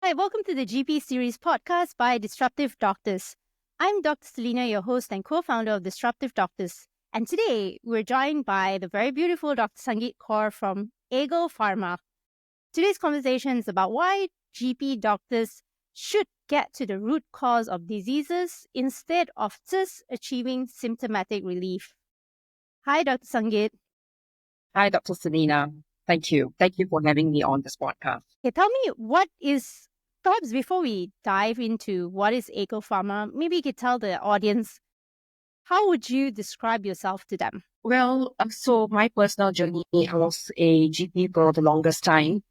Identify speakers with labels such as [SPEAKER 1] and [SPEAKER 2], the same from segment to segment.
[SPEAKER 1] Hi, welcome to the GP Series podcast by Disruptive Doctors. I'm Dr. Selena, your host and co-founder of Disruptive Doctors. And today, we're joined by the very beautiful Dr. Sangeet Kaur from Aegle Pharma. Today's conversation is about why GP doctors should get to the root cause of diseases instead of just achieving symptomatic relief. Hi, Dr. Sangeet.
[SPEAKER 2] Hi, Dr. Selena. Thank you. Thank you for having me on this podcast.
[SPEAKER 1] Okay, tell me perhaps before we dive into what is Aegle Pharma, maybe you could tell the audience, how would you describe yourself to them?
[SPEAKER 2] Well, so my personal journey, I was a GP for the longest time.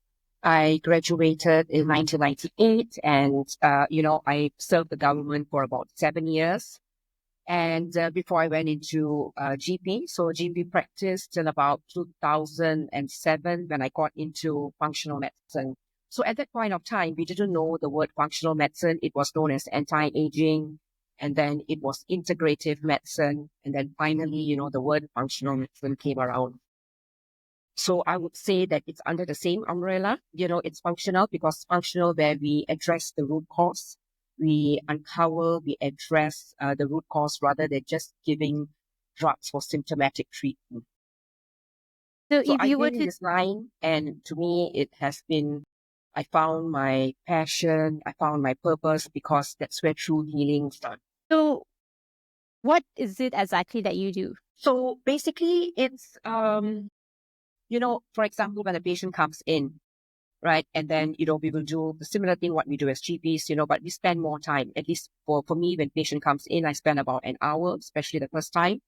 [SPEAKER 2] I graduated in 1998 and, I served the government for about 7 years. And before I went into GP, so GP practice till about 2007 when I got into functional medicine. So at that point of time, we didn't know the word functional medicine. It was known as anti-aging, and then it was integrative medicine. And then finally, the word functional medicine came around. So I would say that it's under the same umbrella. It's functional because functional where we address the root cause. We uncover, we address the root cause rather than just giving drugs for symptomatic treatment.
[SPEAKER 1] So
[SPEAKER 2] So
[SPEAKER 1] if
[SPEAKER 2] I've
[SPEAKER 1] you were
[SPEAKER 2] been in
[SPEAKER 1] to
[SPEAKER 2] this line, and to me, it has been, I found my passion, I found my purpose because that's where true healing starts.
[SPEAKER 1] So what is it exactly that you do?
[SPEAKER 2] So basically, it's, for example, when a patient comes in, right? And then, we will do the similar thing what we do as GPs, but we spend more time. At least for me, when patient comes in, I spend about an hour, especially the first time,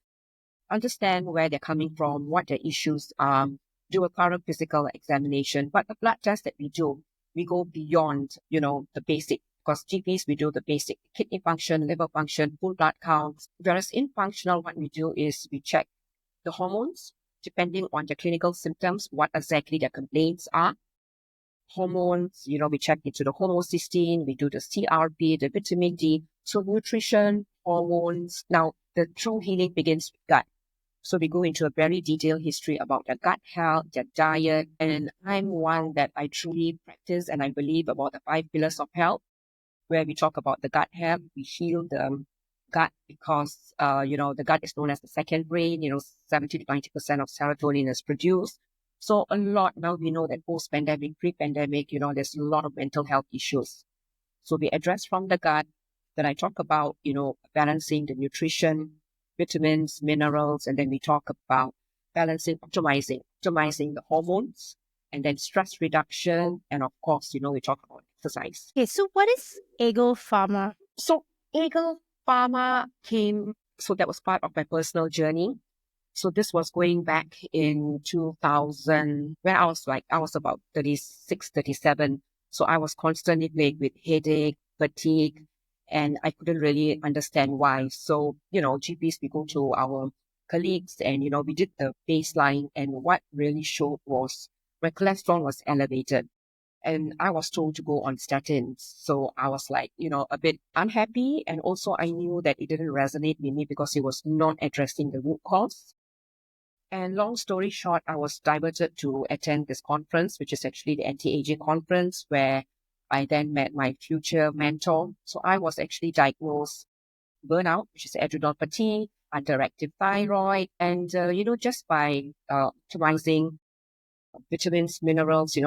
[SPEAKER 2] understand where they're coming from, what their issues are, do a thorough physical examination. But the blood test that we do, we go beyond, the basic. Because GPs, we do the basic kidney function, liver function, full blood counts. Whereas in functional, what we do is we check the hormones, depending on the clinical symptoms, what exactly their complaints are. Hormones, we check into the homocysteine, we do the CRP, the vitamin D. So nutrition, hormones. Now, the true healing begins with gut. So we go into a very detailed history about their gut health, their diet. And I'm one that I truly practice and I believe about the 5 pillars of health, where we talk about the gut health. We heal the gut because, the gut is known as the second brain. 70 to 90% of serotonin is produced. So a lot, now we know that post-pandemic, pre-pandemic, there's a lot of mental health issues. So we address from the gut. Then I talk about, balancing the nutrition, vitamins, minerals, and then we talk about balancing, optimizing the hormones, and then stress reduction. And of course, we talk about exercise.
[SPEAKER 1] Okay, so what is Aegle Pharma?
[SPEAKER 2] So Aegle Pharma so that was part of my personal journey. So this was going back in 2000, where I was about 36, 37. So I was constantly plagued with headache, fatigue, and I couldn't really understand why. So, GPs, we go to our colleagues and, we did the baseline, and what really showed was my cholesterol was elevated. And I was told to go on statins. So I was like, a bit unhappy. And also I knew that it didn't resonate with me because it was not addressing the root cause. And long story short, I was diverted to attend this conference, which is actually the anti-aging conference, where I then met my future mentor. So I was actually diagnosed burnout, which is adrenal fatigue, underactive thyroid, and, just by optimizing vitamins, minerals,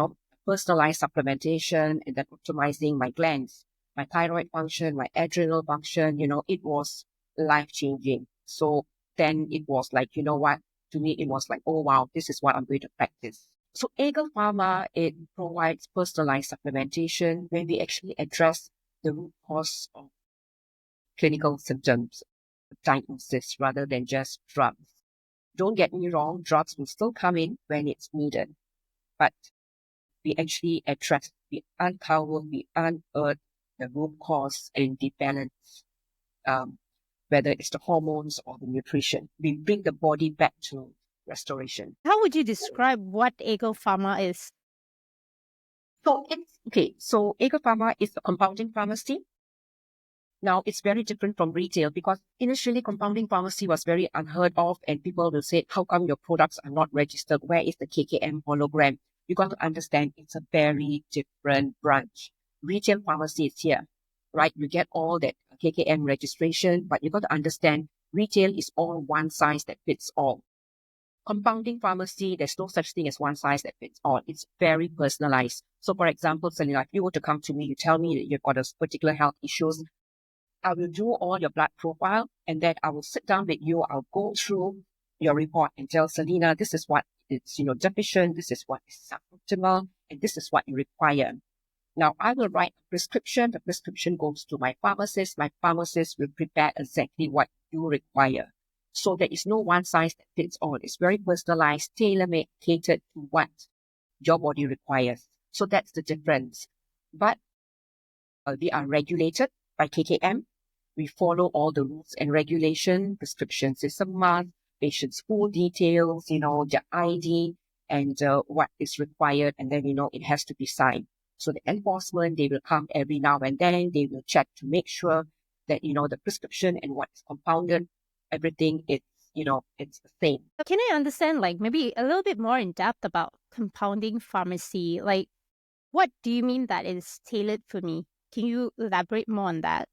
[SPEAKER 2] personalized supplementation, and then optimizing my glands, my thyroid function, my adrenal function, it was life-changing. So then it was like, what? To me, it was like, oh, wow, this is what I'm going to practice. So Aegle Pharma, it provides personalized supplementation where we actually address the root cause of clinical symptoms, diagnosis, rather than just drugs. Don't get me wrong, drugs will still come in when it's needed, but we actually address, we uncover, we unearth the root cause and the balance, whether it's the hormones or the nutrition. We bring the body back to restoration.
[SPEAKER 1] How would you describe what Aegle Pharma is?
[SPEAKER 2] So So Aegle Pharma is a compounding pharmacy. Now it's very different from retail because initially compounding pharmacy was very unheard of, and people will say, how come your products are not registered? Where is the KKM hologram? You got to understand it's a very different branch. retail pharmacy is here, right? You get all that KKM registration, but you got to understand retail is all one size that fits all. Compounding pharmacy, there's no such thing as one size that fits all. It's very personalized. So for example, Selena, if you were to come to me, you tell me that you've got a particular health issues, I will do all your blood profile and then I will sit down with you. I'll go through your report and tell Selena, this is what is, deficient. This is what is suboptimal and this is what you require. Now I will write a prescription. The prescription goes to my pharmacist. My pharmacist will prepare exactly what you require. So there is no one size that fits all. It's very personalized, tailor-made, catered to what your body requires. So that's the difference. But we are regulated by KKM. We follow all the rules and regulation. Prescriptions is a must. Patient's full details, their ID and what is required. And then, it has to be signed. So the enforcement, they will come every now and then. They will check to make sure that, the prescription and what's compounded, everything is, it's the same.
[SPEAKER 1] Can I understand, like, maybe a little bit more in depth about compounding pharmacy? Like, what do you mean that is tailored for me? Can you elaborate more on that?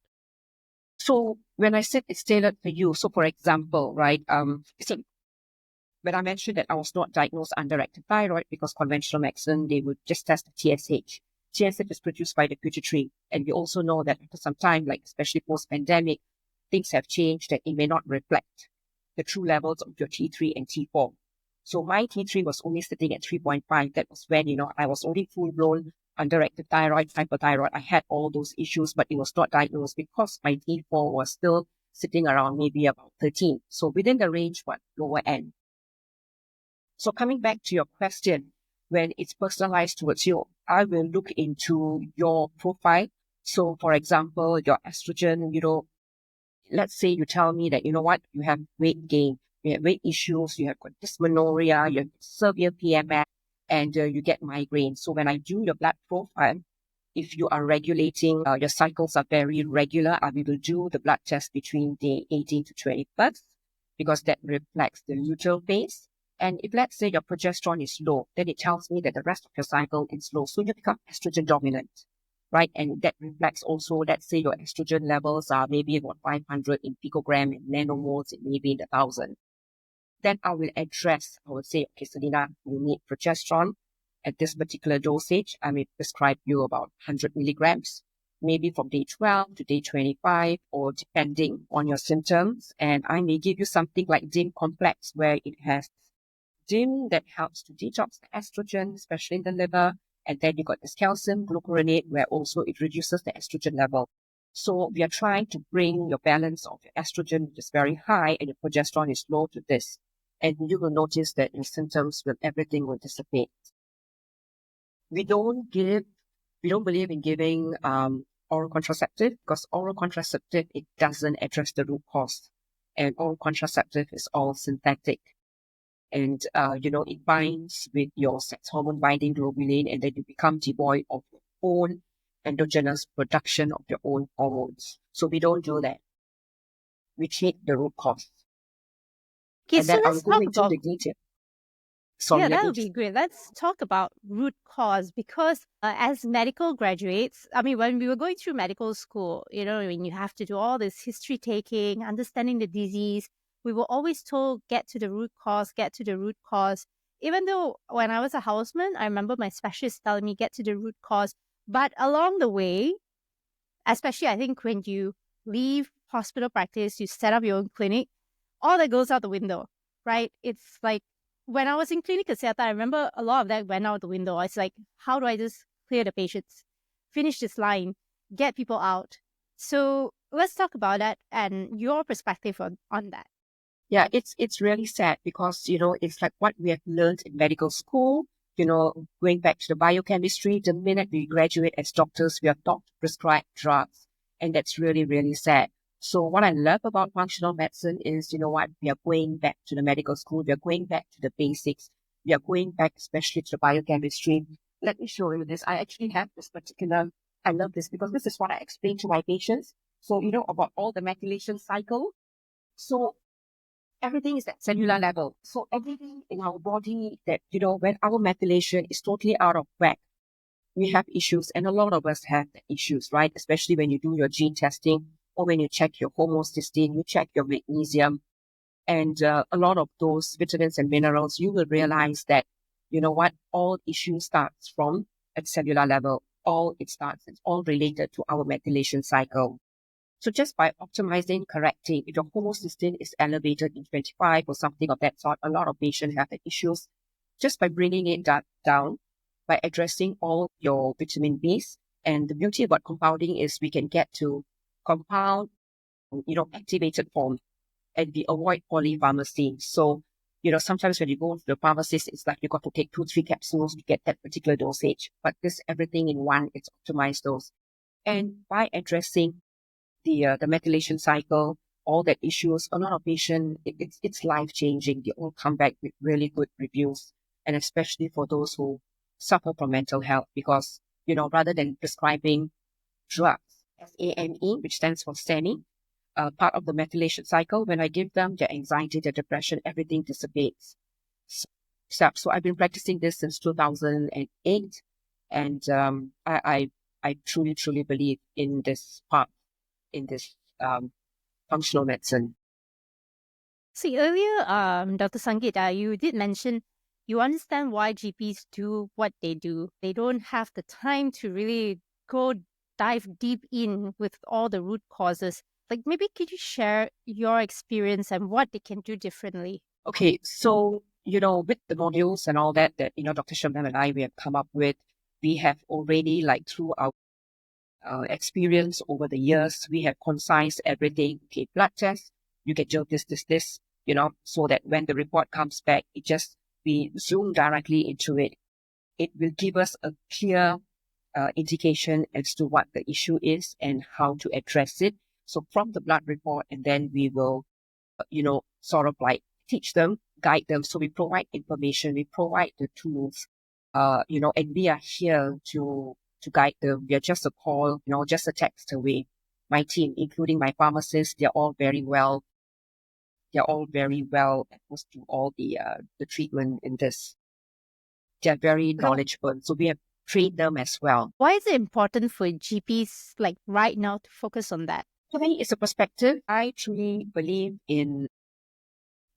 [SPEAKER 2] So when I said it's tailored for you, so for example, right, so when I mentioned that I was not diagnosed underactive thyroid because conventional medicine, they would just test the TSH. TSH is produced by the pituitary. And we also know that after some time, like especially post-pandemic, things have changed that it may not reflect the true levels of your T3 and T4. So my T3 was only sitting at 3.5. That was when, I was only full-blown underactive thyroid, hyperthyroid. I had all those issues, but it was not diagnosed because my T4 was still sitting around maybe about 13. So within the range, but lower end. So coming back to your question, when it's personalized towards you, I will look into your profile. So for example, your estrogen, let's say you tell me that, you have weight gain, you have weight issues, you have got dysmenorrhea, you have severe PMS, and you get migraine. So when I do your blood profile, if you are regulating, your cycles are very regular, I will do the blood test between day 18 to 21st because that reflects the luteal phase. And if let's say your progesterone is low, then it tells me that the rest of your cycle is low. So you become estrogen dominant, right? And that reflects also, let's say your estrogen levels are maybe about 500 in picogram and nanomoles, it may be in the 1,000. Then I will say, okay, Selena, you need progesterone at this particular dosage. I may prescribe you about 100 milligrams, maybe from day 12 to day 25, or depending on your symptoms. And I may give you something like DIM complex, where it has DIM that helps to detox the estrogen, especially in the liver. And then you got this calcium glucuronate, where also it reduces the estrogen level. So we are trying to bring your balance of your estrogen, which is very high, and your progesterone is low, to this. And you will notice that your symptoms everything will dissipate. We don't believe in giving oral contraceptive because oral contraceptive, it doesn't address the root cause. And oral contraceptive is all synthetic. And, it binds with your sex hormone binding globulin, and then you become devoid of your own endogenous production of your own hormones. So we don't do that. We treat the root cause.
[SPEAKER 1] Okay,
[SPEAKER 2] And
[SPEAKER 1] so
[SPEAKER 2] then I'll
[SPEAKER 1] let's
[SPEAKER 2] go
[SPEAKER 1] talk
[SPEAKER 2] into
[SPEAKER 1] about
[SPEAKER 2] the detail. Sorry,
[SPEAKER 1] yeah,
[SPEAKER 2] let
[SPEAKER 1] that
[SPEAKER 2] me
[SPEAKER 1] would be
[SPEAKER 2] just,
[SPEAKER 1] great. Let's talk about root cause because as medical graduates, I mean, when we were going through medical school, when you have to do all this history taking, understanding the disease, we were always told, get to the root cause, get to the root cause. Even though when I was a houseman, I remember my specialist telling me, get to the root cause. But along the way, especially I think when you leave hospital practice, you set up your own clinic, all that goes out the window, right? It's like when I was in clinic Kesehatan, I remember a lot of that went out the window. It's like, how do I just clear the patients, finish this line, get people out? So let's talk about that and your perspective on that.
[SPEAKER 2] yeah, it's really sad because, it's like what we have learned in medical school, going back to the biochemistry, the minute we graduate as doctors, we are taught to prescribe drugs. And that's really, really sad. So what I love about functional medicine is, what, we are going back to the medical school. We are going back to the basics. We are going back, especially to the biochemistry. Let me show you this. I actually have this particular, I love this because this is what I explain to my patients. So, about all the methylation cycle. So everything is at cellular level. So everything in our body that, when our methylation is totally out of whack, we have issues, and a lot of us have issues, right? Especially when you do your gene testing or when you check your homocysteine, you check your magnesium, and a lot of those vitamins and minerals, you will realize that, you know what, all issue starts from at cellular level. It's all related to our methylation cycle. So just by optimizing, correcting, if your homocysteine is elevated in 25 or something of that sort, a lot of patients have the issues. Just by bringing it down, by addressing all your vitamin Bs, and the beauty about compounding is we can get to compound, activated form, and we avoid polypharmacy. So, sometimes when you go to the pharmacist, it's like you got to take 2-3 capsules to get that particular dosage. But this everything in one, it's optimized dose. And by addressing the methylation cycle, all that issues, a lot of patients, it's life changing. They all come back with really good reviews, and especially for those who suffer from mental health, because rather than prescribing drugs, SAMe, which stands for SAMe, part of the methylation cycle, when I give them their anxiety, their depression, everything dissipates. So I've been practicing this since 2008, and I truly, truly believe in this part, in this functional medicine.
[SPEAKER 1] See, earlier, Dr. Sangeet, you did mention you understand why GPs do what they do. They don't have the time to really go dive deep in with all the root causes. Like, maybe could you share your experience and what they can do differently?
[SPEAKER 2] Okay, so, with the modules and all that, Dr. Shabnam and we have come up with, we have already, like, through our experience over the years, we have concised everything. Okay, blood test, you get this, so that when the report comes back, we zoom directly into it. It will give us a clear indication as to what the issue is and how to address it. So from the blood report, and then we will, sort of like teach them, guide them. So we provide information, we provide the tools, and we are here to guide them. We are just a call, just a text away. My team, including my pharmacists, they're all very well exposed to all the treatment in this. They're very knowledgeable. So we have trained them as well.
[SPEAKER 1] Why is it important for GPs, like right now, to focus on that?
[SPEAKER 2] For me, it's a perspective. I truly believe in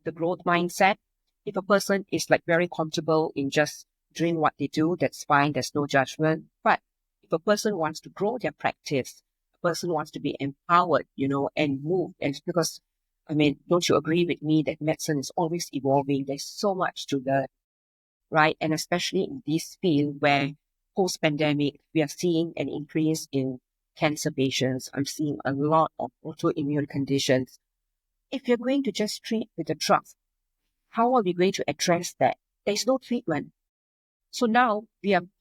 [SPEAKER 2] the growth mindset. If a person is like very comfortable in just doing what they do, that's fine. There's no judgment. But if a person wants to grow their practice, a person wants to be empowered, and move. And because, don't you agree with me that medicine is always evolving? There's so much to learn, right? And especially in this field where post-pandemic, we are seeing an increase in cancer patients. I'm seeing a lot of autoimmune conditions. If you're going to just treat with a drug, how are we going to address that? There's no treatment. So now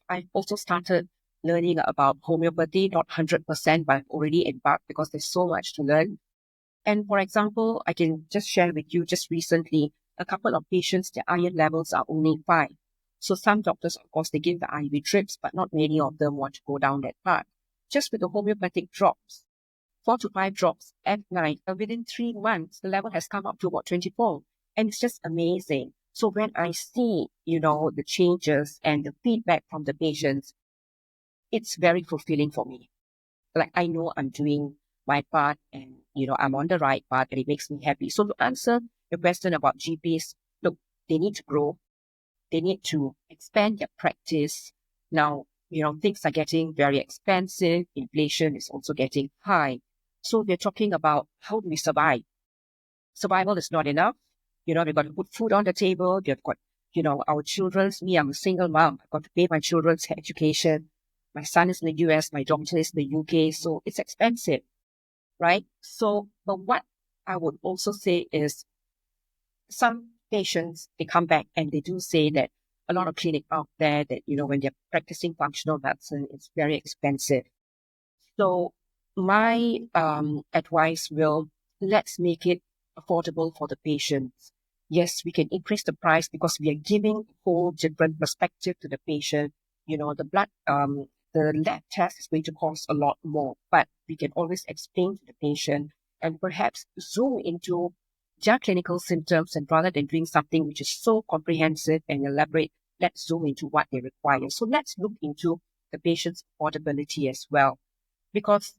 [SPEAKER 2] I've also started learning about homeopathy, not 100%, but I've already embarked because there's so much to learn. And for example, I can just share with you just recently, a couple of patients, their iron levels are only 5. So some doctors, of course, they give the IV drips, but not many of them want to go down that path. Just with the homeopathic drops, 4 to 5 drops at night, within 3 months, the level has come up to about 24. And it's just amazing. So when I see, the changes and the feedback from the patients, it's very fulfilling for me. Like, I know I'm doing my part and, I'm on the right path, and it makes me happy. So to answer your question about GPs, look, they need to grow. They need to expand their practice. Now, things are getting very expensive. Inflation is also getting high. So we're talking about how do we survive? Survival is not enough. We've got to put food on the table. We've got, our I'm a single mom. I've got to pay my children's education. My son is in the US, my daughter is in the UK. So it's expensive, right? So, but what I would also say is some patients, they come back and they do say that a lot of clinic out there that, when they're practicing functional medicine, it's very expensive. So my advice let's make it affordable for the patients. Yes, we can increase the price because we are giving a whole different perspective to the patient. The lab test is going to cost a lot more, but we can always explain to the patient and perhaps zoom into their clinical symptoms, and rather than doing something which is so comprehensive and elaborate, let's zoom into what they require. So let's look into the patient's affordability as well. Because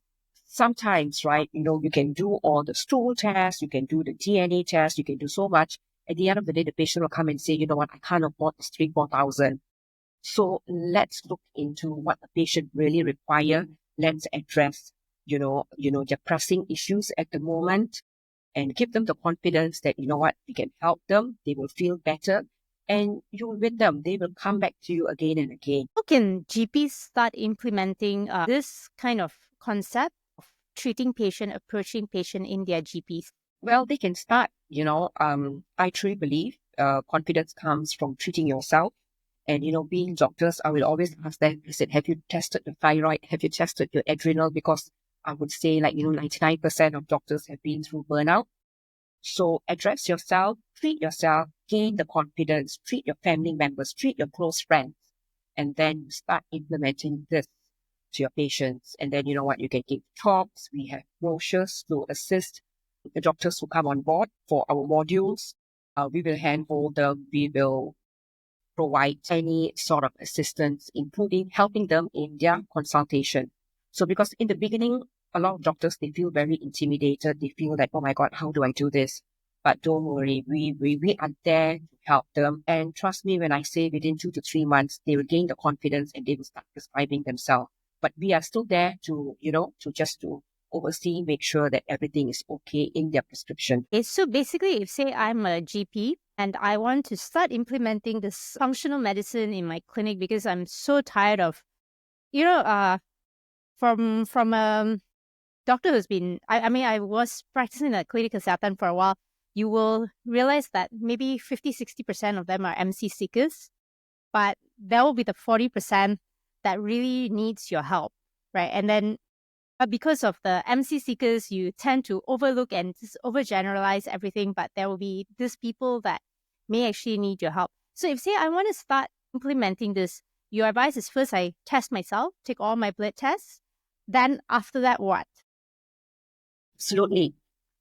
[SPEAKER 2] sometimes, right, you can do all the stool tests, you can do the DNA test, you can do so much. At the end of the day, the patient will come and say, you know what, I can't afford this 3,000, 4,000. So let's look into what the patient really require. Let's address, their pressing issues at the moment and give them the confidence that, you know what, we can help them. They will feel better and you'll win them. They will come back to you again and again.
[SPEAKER 1] How can GPs start implementing this kind of concept of treating patient, approaching patient in their GPs?
[SPEAKER 2] Well, they can start, I truly believe confidence comes from treating yourself. And, being doctors, I will always ask them, I said, have you tested the thyroid? Have you tested your adrenal? Because I would say 99% of doctors have been through burnout. So address yourself, treat yourself, gain the confidence, treat your family members, treat your close friends, and then start implementing this to your patients. And then, you know what, you can give talks. We have brochures to assist the doctors who come on board for our modules. We will handhold them. We will provide any sort of assistance, including helping them in their consultation. So because in the beginning, a lot of doctors, they feel very intimidated. They feel like, oh my God, how do I do this? But don't worry, we are there to help them. And trust me when I say within 2 to 3 months, they will gain the confidence and they will start prescribing themselves. But we are still there to, to oversee, make sure that everything is okay in their prescription.
[SPEAKER 1] Okay, so basically, if say I'm a GP and I want to start implementing this functional medicine in my clinic because I'm so tired of, from a doctor who's been, I was practicing at clinic consultant for a while, you will realize that maybe 50-60% of them are MC seekers, but there will be the 40% that really needs your help, right? And then because of the MC seekers, you tend to overlook and just overgeneralize everything, but there will be these people that may actually need your help. So if say I want to start implementing this, your advice is first I test myself, take all my blood tests, then after that, what?
[SPEAKER 2] Absolutely.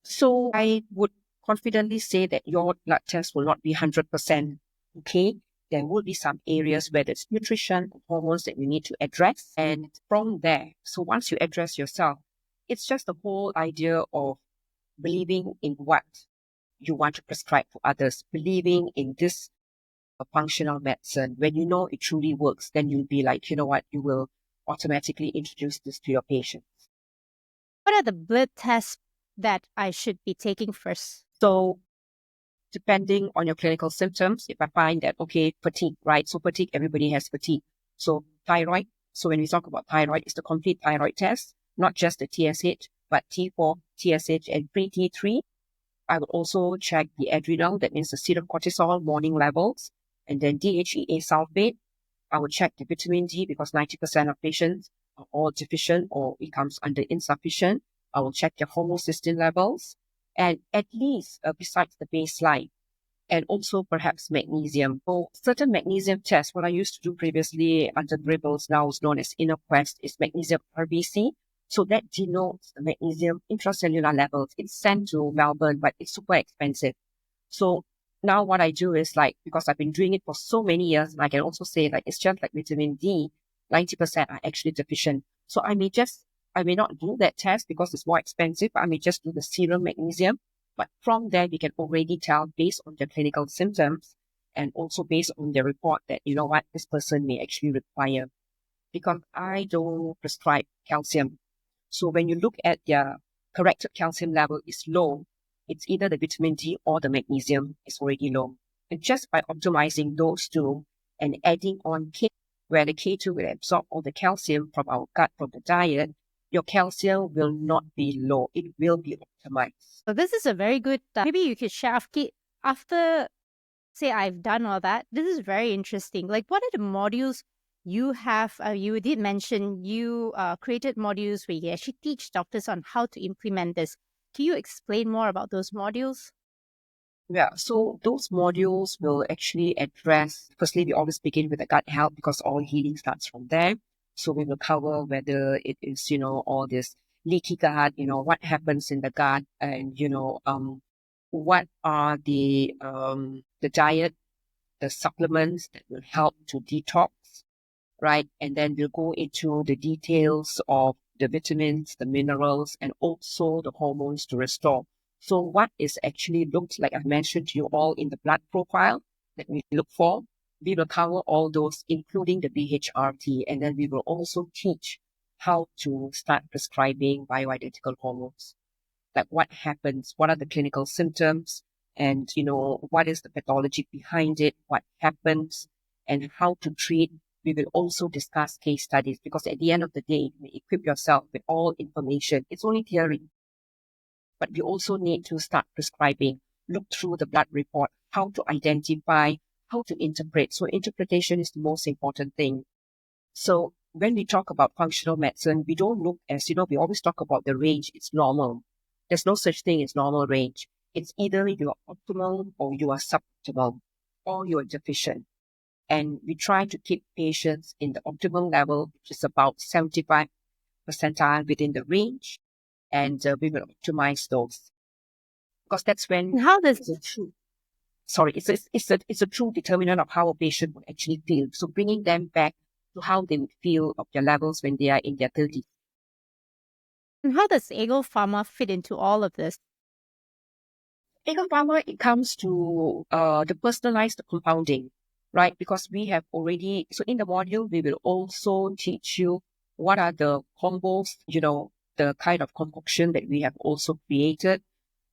[SPEAKER 2] So I would confidently say that your blood test will not be 100% okay. There will be some areas where there's nutrition, hormones that you need to address. And from there, so once you address yourself, it's just the whole idea of believing in what you want to prescribe for others, believing in this functional medicine. When you know it truly works, then you'll be like, you know what, you will automatically introduce this to your patients.
[SPEAKER 1] What are the blood tests that I should be taking first?
[SPEAKER 2] So depending on your clinical symptoms, if I find that, okay, fatigue, right? So fatigue, everybody has fatigue. So thyroid. So when we talk about thyroid, it's the complete thyroid test, not just the TSH, but T4, TSH, and pre-T3. I would also check the adrenal, that means the serum cortisol morning levels, and then DHEA sulfate. I would check the vitamin D because 90% of patients are all deficient or it comes under insufficient. I will check their homocysteine levels and at least besides the baseline and also perhaps magnesium. For certain magnesium tests, what I used to do previously under Dribbles, now is known as InnoQuest, is magnesium RBC. So that denotes the magnesium intracellular levels. It's sent to Melbourne, but it's super expensive. So now what I do is because I've been doing it for so many years, and I can also say it's just like vitamin D, 90% are actually deficient. So I may not do that test because it's more expensive. I may just do the serum magnesium. But from there, we can already tell based on their clinical symptoms and also based on the report that, you know what, this person may actually require. Because I don't prescribe calcium. So when you look at their corrected calcium level is low, it's either the vitamin D or the magnesium is already low. And just by optimizing those two and adding on K, where the K2 will absorb all the calcium from our gut, from the diet, your calcium will not be low. It will be optimized.
[SPEAKER 1] So this is a very good, maybe you could share after, say I've done all that. This is very interesting. Like what are the modules you have? You did mention you created modules where you actually teach doctors on how to implement this. Can you explain more about those modules?
[SPEAKER 2] Yeah, so those modules will actually address, firstly, we always begin with the gut health because all healing starts from there. So we will cover whether it is, all this leaky gut, what happens in the gut and, what are the diet, the supplements that will help to detox right? And then we'll go into the details of the vitamins, the minerals, and also the hormones to restore. So what is actually looked like I've mentioned to you all in the blood profile that we look for, we will cover all those, including the BHRT, and then we will also teach how to start prescribing bioidentical hormones. Like what happens, what are the clinical symptoms, and what is the pathology behind it, what happens, and how to treat. We will also discuss case studies because at the end of the day, you equip yourself with all information. It's only theory, but we also need to start prescribing, look through the blood report, how to identify, how to interpret. So interpretation is the most important thing. So when we talk about functional medicine, we don't look as, we always talk about the range. It's normal. There's no such thing as normal range. It's either you are optimal or you are suboptimal or you are deficient. And we try to keep patients in the optimal level, which is about 75 percentile within the range. And we will optimize those because that's when
[SPEAKER 1] And how does
[SPEAKER 2] it's a true, sorry, it's a true determinant of how a patient would actually feel. So bringing them back to how they would feel of their levels when they are in their 30s.
[SPEAKER 1] and how does Aegle Pharma fit into all of this?
[SPEAKER 2] Aegle Pharma, it comes to the personalized compounding, right? Because we have already, so in the module, we will also teach you what are the combos, the kind of concoction that we have also created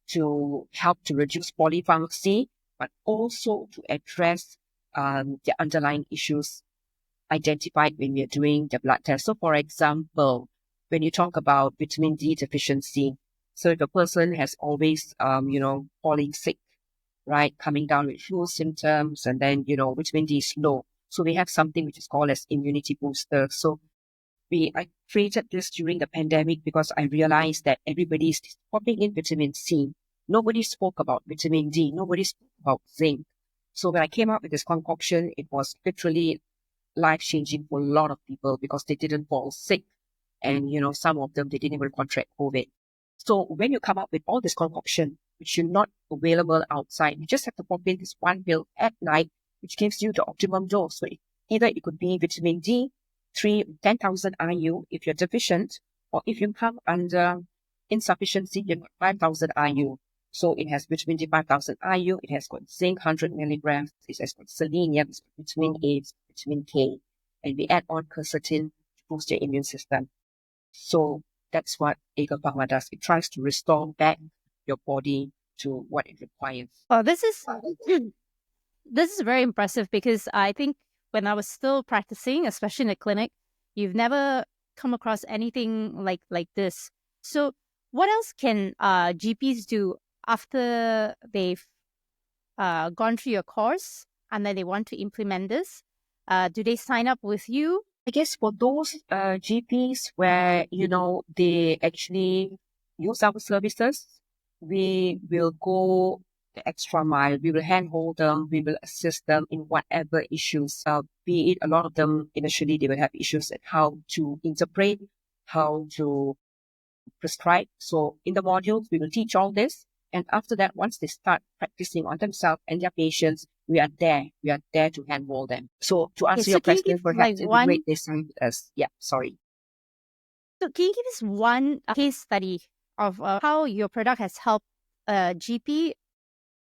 [SPEAKER 2] to help to reduce polypharmacy, but also to address the underlying issues identified when we are doing the blood test. So, for example, when you talk about vitamin D deficiency, so if a person has always, falling sick, right, coming down with flu symptoms, and then, vitamin D is low. So we have something which is called as immunity booster. So I created this during the pandemic because I realized that everybody is popping in vitamin C. Nobody spoke about vitamin D. Nobody spoke about zinc. So when I came up with this concoction, it was literally life-changing for a lot of people because they didn't fall sick. And, some of them, they didn't even contract COVID. So when you come up with all this concoction, which is not available outside, you just have to pop in this one pill at night, which gives you the optimum dose. So either it could be vitamin D, 10,000 IU if you're deficient, or if you come under insufficiency, you've got 5,000 IU. So it has vitamin D 5,000 IU, it has got zinc 100 milligrams, it has got selenium, it's got vitamin A, it's got vitamin K, and we add on quercetin to boost your immune system. So that's what Aegle Pharma does. It tries to restore back your body to what it requires.
[SPEAKER 1] Well, this is this is very impressive because I think when I was still practicing, especially in the clinic, you've never come across anything like this. So, what else can GPs do after they've gone through your course and then they want to implement this? Do they sign up with you?
[SPEAKER 2] I guess for those GPs where, they actually use our services, we will go the extra mile. We will handhold them. We will assist them in whatever issues, be it a lot of them initially, they will have issues at how to interpret, how to prescribe. So in the modules, we will teach all this. And after that, once they start practicing on themselves and their patients, we are there. We are there to handhold them. So to answer
[SPEAKER 1] Okay,
[SPEAKER 2] your
[SPEAKER 1] so can you
[SPEAKER 2] question,
[SPEAKER 1] give
[SPEAKER 2] perhaps it would be great this time as, yeah, sorry.
[SPEAKER 1] So can you give us one case study of how your product has helped a GP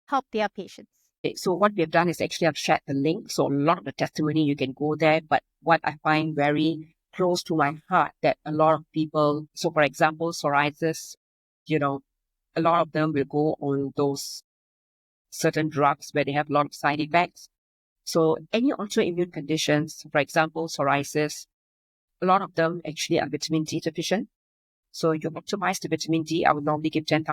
[SPEAKER 1] help their patients?
[SPEAKER 2] Okay, so what we have done is actually I've shared the link. So a lot of the testimony, you can go there. But what I find very close to my heart that a lot of people, so for example, psoriasis, a lot of them will go on those certain drugs where they have a lot of side effects. So any autoimmune conditions, for example, psoriasis, a lot of them actually are vitamin D deficient. So you optimize the vitamin D. I would normally give 10,000.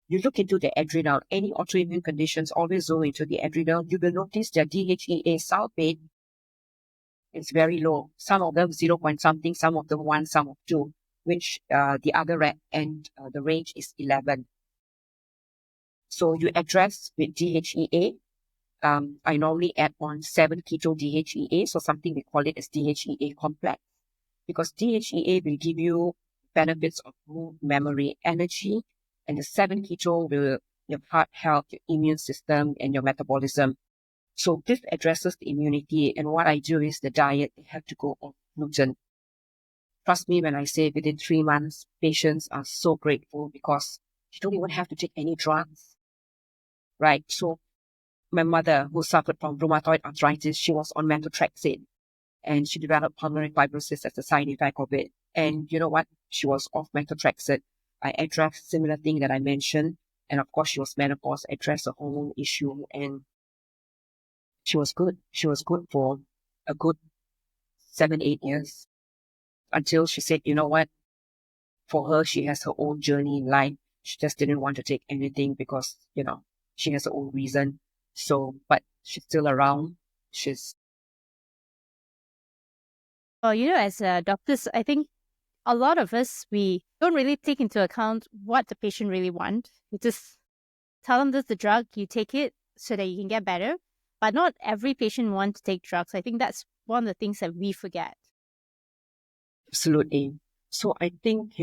[SPEAKER 2] You look into the adrenal. Any autoimmune conditions always go into the adrenal. You will notice their DHEA sulfate is very low. Some of them 0 point something, some of them 1, some of 2, which the other end, the range is 11. So you address with DHEA. I normally add on 7-keto DHEA, so something we call it as DHEA complex, because DHEA will give you benefits of mood, memory, energy, and the 7-keto will your heart health, your immune system, and your metabolism. So this addresses the immunity, and what I do is the diet. They have to go off gluten. Trust me when I say within 3 months, patients are so grateful because you don't even have to take any drugs, right? So my mother, who suffered from rheumatoid arthritis, she was on methotrexate and she developed pulmonary fibrosis as a side effect of it. And you know what? She was off methotrexate. I addressed similar thing that I mentioned. And of course, she was menopause, addressed a hormone issue, and she was good. She was good for a good 7, 8 years until she said, you know what? For her, she has her own journey in life. She just didn't want to take anything because, she has her own reason. So, but she's still around. She's
[SPEAKER 1] Well, as doctors, I think a lot of us, we don't really take into account what the patient really wants. We just tell them this is the drug, you take it so that you can get better. But not every patient wants to take drugs. I think that's one of the things that we forget.
[SPEAKER 2] absolutely. So I think,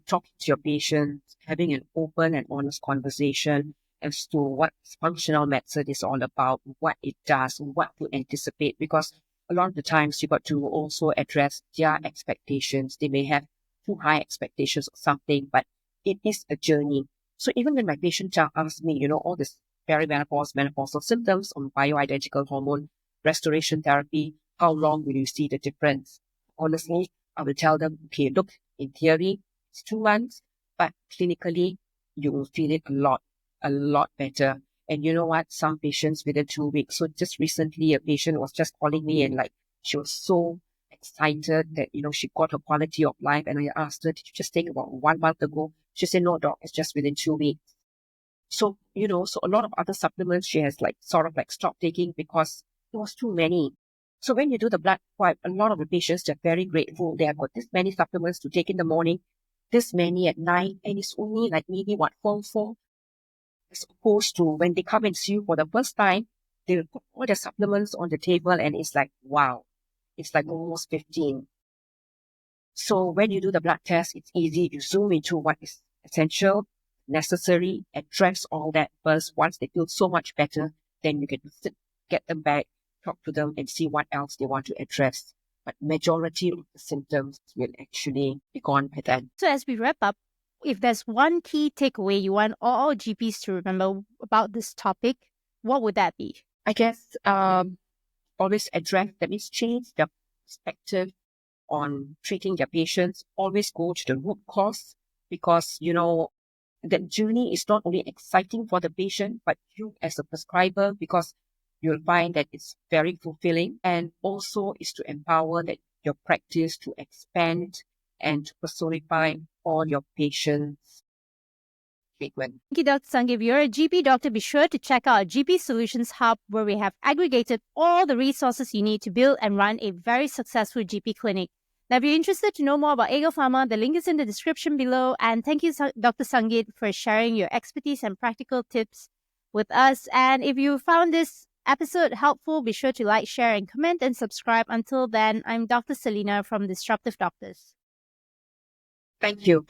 [SPEAKER 2] talking to your patient, having an open and honest conversation as to what functional medicine is all about, what it does, what to anticipate, because a lot of the times you got to also address their expectations. They may have too high expectations of something, but it is a journey. So even when my patient asks me, all this perimenopause, menopausal symptoms on bioidentical hormone restoration therapy, how long will you see the difference? Honestly, I will tell them, okay, look, in theory, it's 2 months, but clinically, you will feel it a lot better. And you know what? Some patients within 2 weeks. So just recently, a patient was just calling me and she was so excited that, she got her quality of life. And I asked her, did you just take about 1 month ago? She said, no, doc, it's just within 2 weeks. So, so a lot of other supplements she has stopped taking because it was too many. So when you do the blood wipe, a lot of the patients, they're very grateful. They have got this many supplements to take in the morning, this many at night, and it's only maybe 4, as opposed to when they come and see you for the first time, they'll put all the supplements on the table and it's wow, it's almost 15. So when you do the blood test, it's easy. You zoom into what is essential, necessary, address all that first. Once they feel so much better, then you can get them back, talk to them and see what else they want to address. But majority of the symptoms will actually be gone by then.
[SPEAKER 1] So as we wrap up, if there's one key takeaway you want all GPs to remember about this topic, what would that be?
[SPEAKER 2] I guess always address, that means change their perspective on treating their patients. Always go to the root cause because, that journey is not only exciting for the patient, but you as a prescriber, because you'll find that it's very fulfilling, and also is to empower that your practice to expand and to personify all your patients' treatment.
[SPEAKER 1] Thank you, Dr. Sang. If you're a GP doctor, be sure to check out our GP Solutions Hub, where we have aggregated all the resources you need to build and run a very successful GP clinic. Now, if you're interested to know more about Aegle Pharma, the link is in the description below. And thank you, Dr. Sangit, for sharing your expertise and practical tips with us. And if you found this episode helpful, be sure to like, share, and comment and subscribe. Until then, I'm Dr. Selena from Disruptive Doctors.
[SPEAKER 2] Thank you.